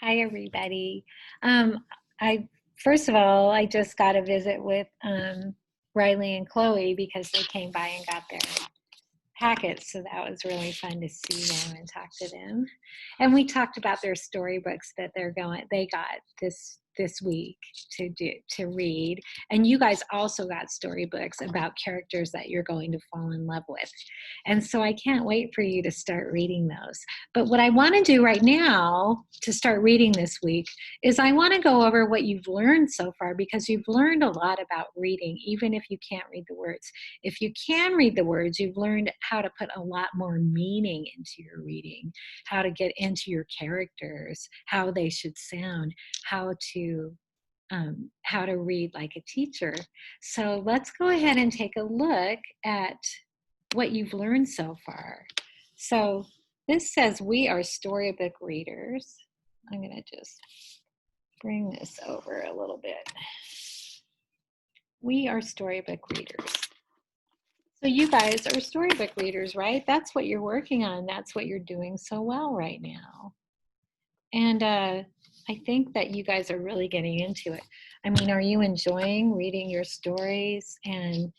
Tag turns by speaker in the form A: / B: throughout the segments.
A: Hi, everybody. Um, I First of all, I just got a visit with Riley and Chloe because they came by and got their packets, so that was really fun to see them and talk to them. And we talked about their storybooks that they got this week to read. And you guys also got storybooks about characters that you're going to fall in love with. And so I can't wait for you to start reading those. But what I want to do right now to start reading this week is I want to go over what you've learned so far, because you've learned a lot about reading, even if you can't read the words. If you can read the words, you've learned how to put a lot more meaning into your reading, how to get into your characters, how they should sound, how to read like a teacher. So let's go ahead and take a look at what you've learned so far. So this says we are storybook readers. I'm going to just bring this over a little bit. We are storybook readers. So you guys are storybook readers, right? That's what you're working on. That's what you're doing so well right now. And I think that you guys are really getting into it. I mean, are you enjoying reading your stories and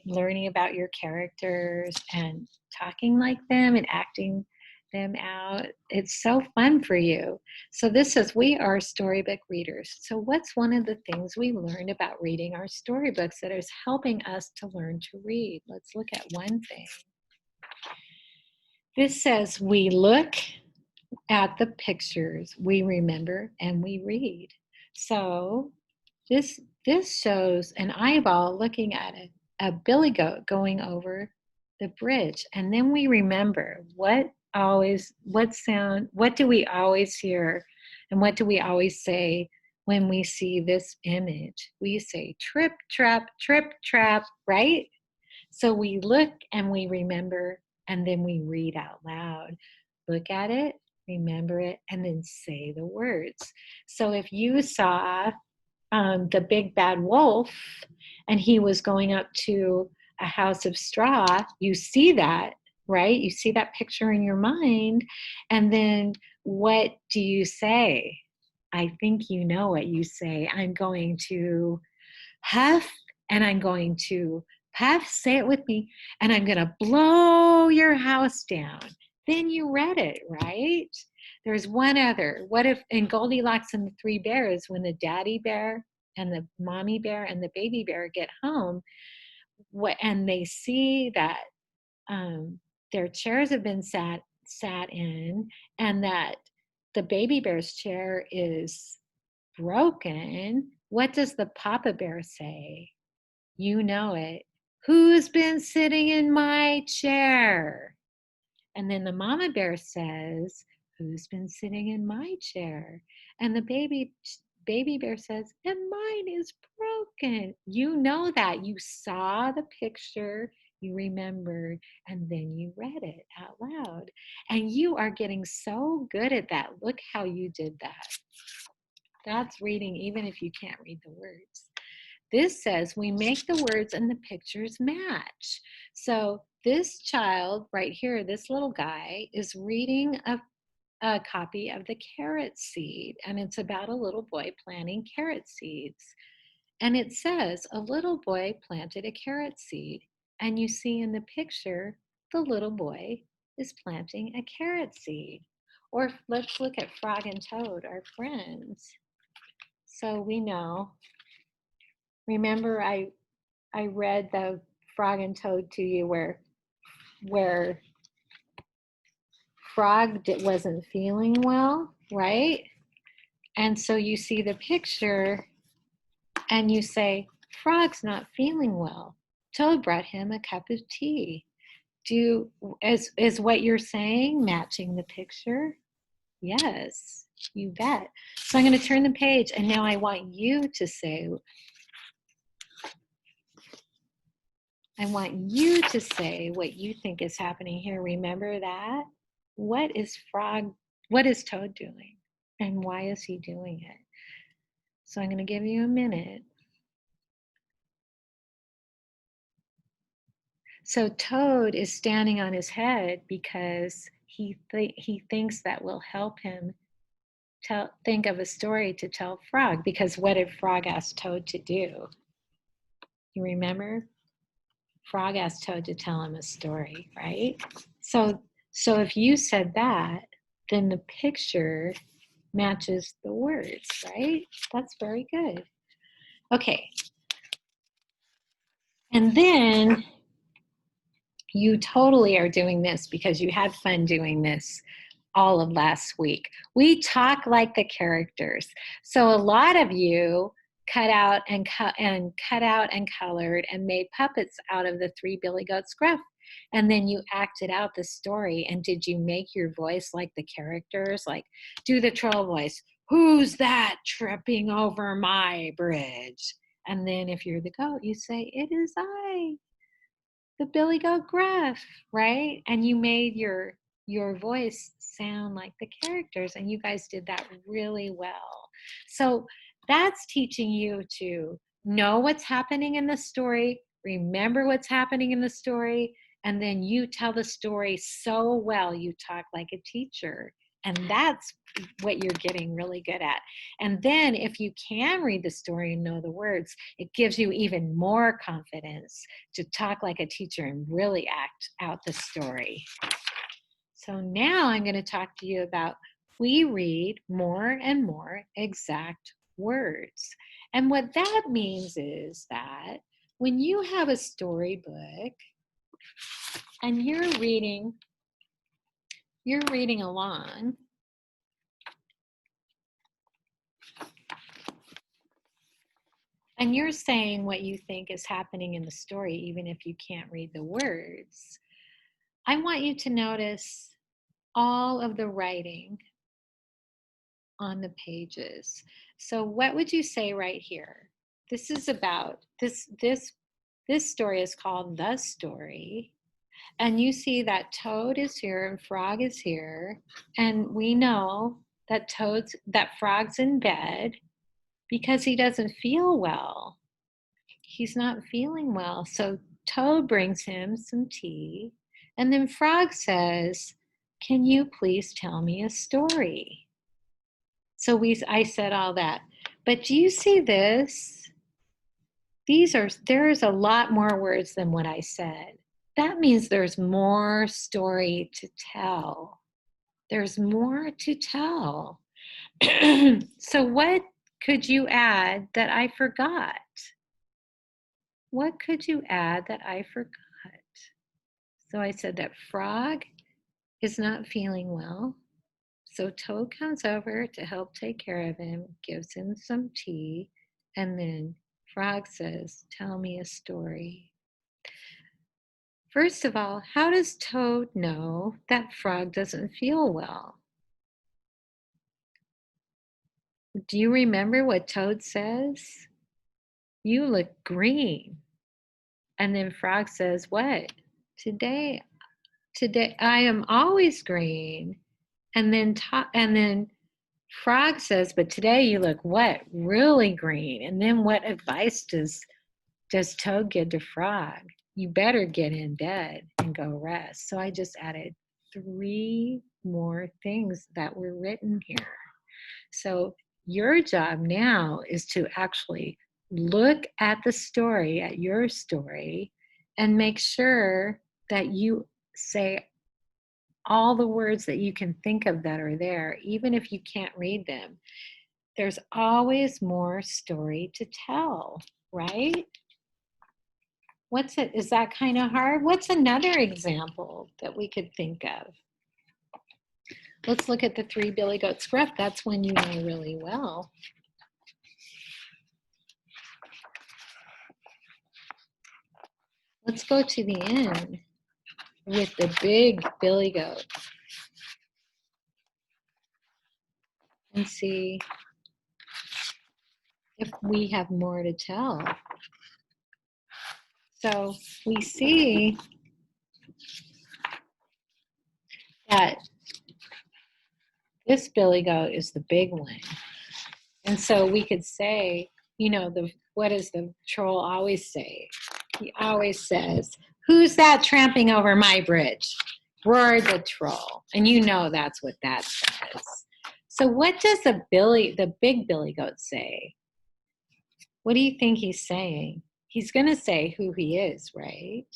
A: learning about your characters and talking like them and acting them out? It's so fun for you. So this says we are storybook readers. So what's one of the things we learned about reading our storybooks that is helping us to learn to read? Let's look at one thing. This says we look at the pictures, we remember, and we read. So this shows an eyeball looking at a billy goat going over the bridge, and then we remember what do we always hear, and what do we always say when we see this image? We say trip trap, right? So we look and we remember, and then we read out loud. Look at it, remember it, and then say the words. So if you saw the big bad wolf and he was going up to a house of straw, you see that, right? You see that picture in your mind. And then what do you say? I think you know what you say. I'm going to huff and I'm going to puff, say it with me, and I'm going to blow your house down. Then you read it, right? There's one other. What if in Goldilocks and the Three Bears, when the daddy bear and the mommy bear and the baby bear get home, and they see that their chairs have been sat in, and that the baby bear's chair is broken, what does the papa bear say? You know it. Who's been sitting in my chair? And then the mama bear says, who's been sitting in my chair? And the baby bear says, and mine is broken. You know that. You saw the picture, you remembered, and then you read it out loud. And you are getting so good at that. Look how you did that. That's reading, even if you can't read the words. This says we make the words and the pictures match. So this child right here, this little guy, is reading a copy of The Carrot Seed, and it's about a little boy planting carrot seeds. And it says a little boy planted a carrot seed, and you see in the picture the little boy is planting a carrot seed. Or let's look at Frog and Toad, our friends. So we know. Remember, I read the Frog and Toad to you where Frog wasn't feeling well, right? And so you see the picture and you say, Frog's not feeling well. Toad brought him a cup of tea. Is what you're saying matching the picture? Yes, you bet. So I'm going to turn the page, and now I want you to say what you think is happening here. Remember that? What is Toad doing? And why is he doing it? So I'm going to give you a minute. So Toad is standing on his head because he thinks that will help him think of a story to tell Frog, because what did Frog ask Toad to do? You remember? Frog asked Toad to tell him a story, right? So if you said that, then the picture matches the words, right? That's very good. Okay. And then you totally are doing this because you had fun doing this all of last week. We talk like the characters. So a lot of you cut out and colored and made puppets out of the Three Billy Goats Gruff. And then you acted out the story. And did you make your voice like the characters? Like, do the troll voice. Who's that tripping over my bridge? And then if you're the goat, you say, it is I, the Billy Goat Gruff, right? And you made your voice sound like the characters, and you guys did that really well. So that's teaching you to know what's happening in the story, remember what's happening in the story, and then you tell the story so well, you talk like a teacher. And that's what you're getting really good at. And then if you can read the story and know the words, it gives you even more confidence to talk like a teacher and really act out the story. So now I'm going to talk to you about we read more and more exact words. And what that means is that when you have a storybook and you're reading along, and you're saying what you think is happening in the story, even if you can't read the words, I want you to notice all of the writing on the pages. So what would you say right here? This is about, this story is called The Story. And you see that Toad is here and Frog is here. And we know that Frog's in bed because he doesn't feel well. He's not feeling well. So Toad brings him some tea. And then Frog says, can you please tell me a story? So I said all that. But do you see this? There's a lot more words than what I said. That means there's more story to tell. There's more to tell. So what could you add that I forgot? What could you add that I forgot? So I said that Frog is not feeling well. So Toad comes over to help take care of him, gives him some tea, and then Frog says, tell me a story. First of all, how does Toad know that Frog doesn't feel well? Do you remember what Toad says? You look green. And then Frog says, what? Today I am always green. And then Frog says, but today you look what? Really green. And then what advice does Toad give to Frog? You better get in bed and go rest. So I just added 3 more things that were written here. So your job now is to actually look at the story, at your story, and make sure that you say all the words that you can think of that are there, even if you can't read them. There's always more story to tell, right? Is that kind of hard? What's another example that we could think of? Let's look at the Three Billy Goats Gruff. That's one you know really well. Let's go to the end with the big Billy Goat and see if we have more to tell. So we see that this Billy Goat is the big one. And so we could say, you know, what does the troll always say? He always says, who's that tramping over my bridge? Roared the troll. And you know that's what that says. So what does the big billy goat say? What do you think he's saying? He's going to say who he is, right?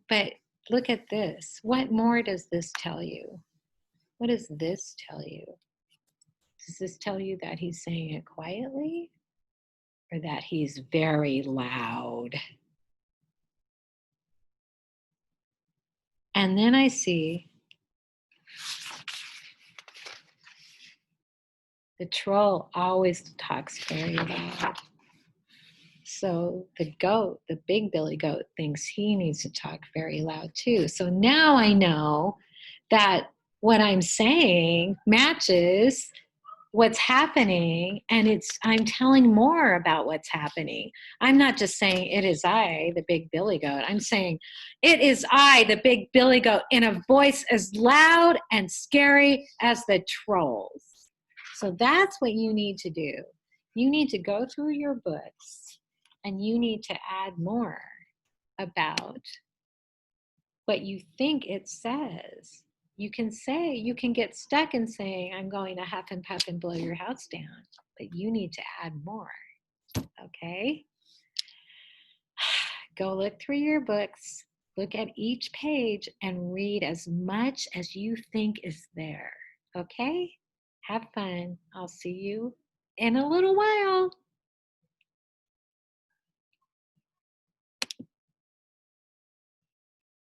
A: But look at this. What more does this tell you? What does this tell you? Does this tell you that he's saying it quietly or that he's very loud? And then I see the troll always talks very loud. So the goat, the big billy goat, thinks he needs to talk very loud too. So now I know that what I'm saying matches what's happening, and I'm telling more about what's happening. I'm not just saying it is I, the big billy goat. I'm saying it is I, the big billy goat, in a voice as loud and scary as the trolls. So that's what you need to do. You need to go through your books and you need to add more about what you think it says. You can get stuck in saying, I'm going to huff and puff and blow your house down, but you need to add more, okay? Go look through your books, look at each page, and read as much as you think is there, okay? Have fun. I'll see you in a little while.